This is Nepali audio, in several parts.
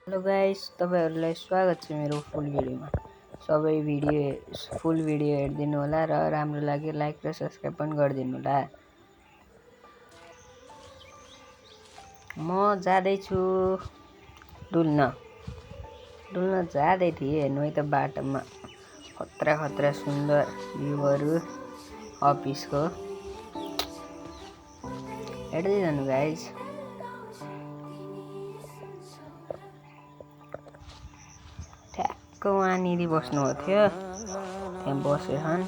हेलो गाइस, तपाईहरुलाई स्वागत छ मेरो फुल भिडियोमा। सबै फुल भिडियो हेर्दिनु होला र राम्रो लाग्यो लाइक र सब्स्क्राइब पनि गरिदिनु होला। म जाँदै छु डुल्न जाँदै थिएँ। हेर्नु है त बाटोमा खतरा सुन्दर भ्यूहरु अफिसको। हेर्दै जानु गाइस। ठ्याक्क वहाँनिर बस्नुभएको थियो, त्यहाँ बसेछन्।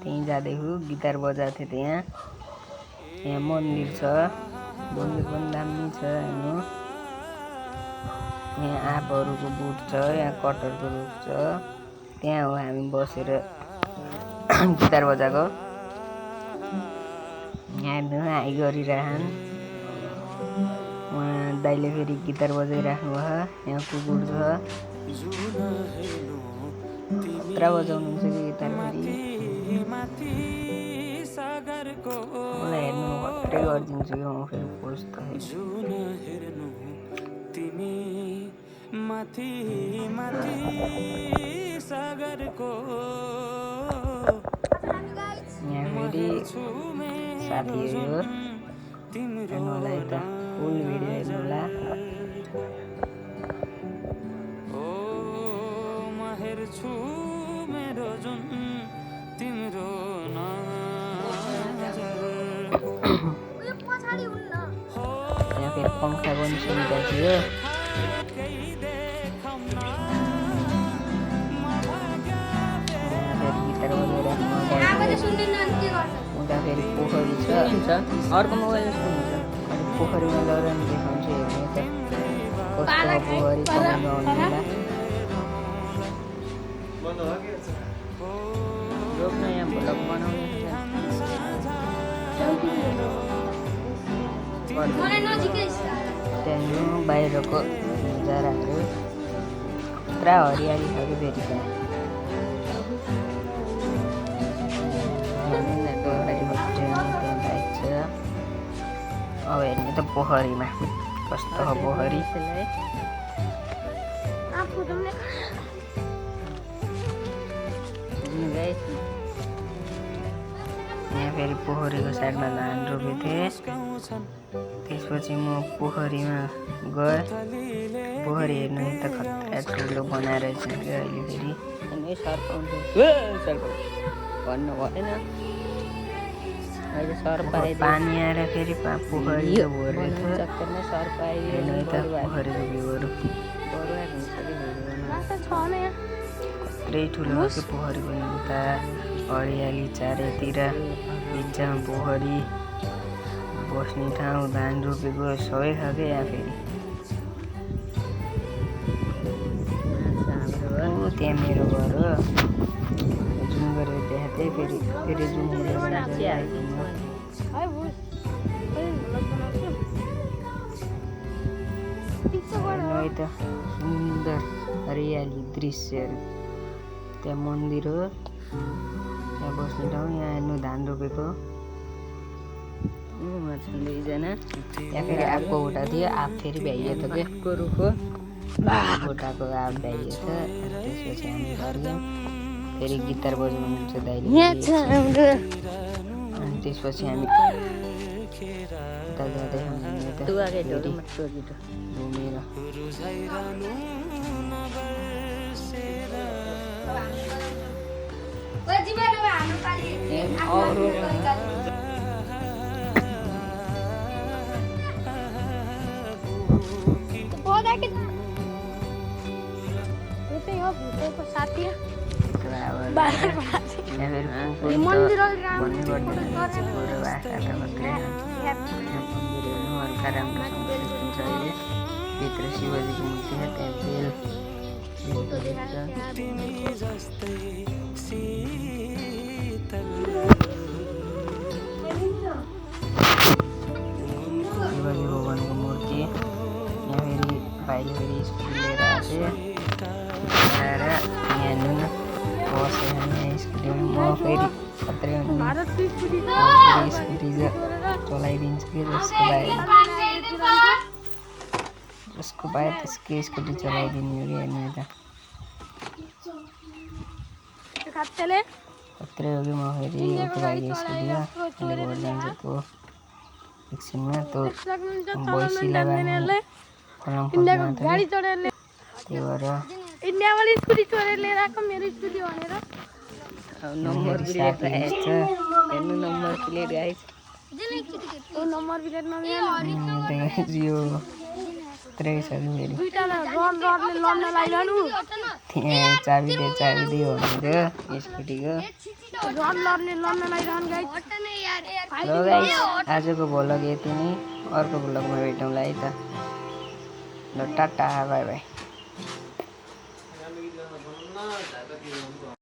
त्यहीँ जाँदैछु, गिटार बजाएको थियो त्यहाँ। यहाँ मन्दिर छ, मन्दिर पनि दामी छ हेर्नु। यहाँ आँपहरूको बोट छ, यहाँ कटहरको रुख छ। त्यहाँ हो हामी बसेर गिटार बजाएको। यहाँ हेर्नु हाइ गरिरहन्। उहाँ दाइले फेरि गिटार बजाइराख्नु भयो। यहाँ कुकुर छ, खतरा बजाउनुहुन्छ कि गिटार फेरि। मलाई हेर्नु खत्रै गरिदिन्छु कि म फेरि पोस्ट त यहाँ फेरि साथीहरू हेर्नु होला है त, फुल भिडियो हेर्नु होला। यहाँ फेरि पंखा पनि सुविधा थियो। गिटार उता फेरि पोखरी छ। अर्को मोबाइल सुन्छ, अनि पोखरीमा लगेर नि देखाउँछु। हेर्नु त कस्तो पोखरी कमाउनु आउनु होला। रोक्न यहाँ भ्लग बनाउने त्यहाँ बाहिरको नजाराहरू पुरा हरियाली छ कि फेरि त्यहाँ। अब हेर्ने त पोखरीमा कस्तो हो पोखरी। यहाँ फेरि पोखरीको साइडमा धान रोपेको थिएँ। त्यसपछि म पोखरीमा गएँ। पोखरी हेर्नु त खतरा ठुलो बनाएर चाहिँ अहिले फेरि भन्नु भएन। अहिले पानी आएर फेरि पोखरी भरेको चक्करमा सर्प आइदियो त पोखरीको भ्यूहरू खत्रै ठुलो के पोखरीको उता हरियाली चारैतिर, बिचमा पोखरी, बस्ने ठाउँ, धान रोपेको सबै छ क्या यहाँ फेरि। त्यहाँ मेरो घर हो। जुम गरेर देखाएको थिएँ, फेरि जुम गरेर है त सुन्दर हरियाली दृश्यहरू। त्यहाँ मन्दिर हो, त्यहाँ बस्ने ठाउँ। यहाँ हेर्नु धान रोपेको दुईजना। त्यहाँ फेरि आँपको बोटा थियो, आँप फेरि भ्याइएछ क्या रुखको बोटाको आँप भ्याइएछ। त्यसपछि हामी फर्क्यौँ। फेरि गिटार बजाउनुहुन्छ दाइले, अनि त्यसपछि हामी उता जाँदै घुमेर भित्र शिवजीको मूर्ति छ। त्यहाँ बेल शिवजी भगवानको मूर्ति। यहाँ फेरि भाइले फेरि स्कुटी लिएर आएको आएर यहाँ हेर्नु न बसेँ यहाँ स्कुटीमा। म फेरि खत्रै स्कुटी चलाइदिन्छु कि जसको बारे उसको बाद त्यसकै स्कुटी चलाइदिने हो कि अनि त कत्रै हो कि म फेरि उतो भाइको स्कुटीमा अहिले भोट जान्छ त्यो एकछिनमा त्यो भैँसीलाई बाँध्ने फलाम खोज्नु आएको थियो त्यही भएर इन्डियावाली स्कुटी चोरेर लिएर आएको मेरो स्कुटी भनेर नम्बर प्लेट राखेको छ हेर्नु नम्बर प्लेट गाइस ओ नम्बर प्लेट यो त्रै छ कि फेरि दुईटा रनरले लड्न लागिरहनु त्यहाँ चाबी दियो भन्नुहुन्थ्यो स्कुटीको रनरले लड्न लागिरहनु गाइस ल गाइस आजको भ्लग यति नै अर्को भ्लगमा भेटौँला है त ल टाटा बाई बाई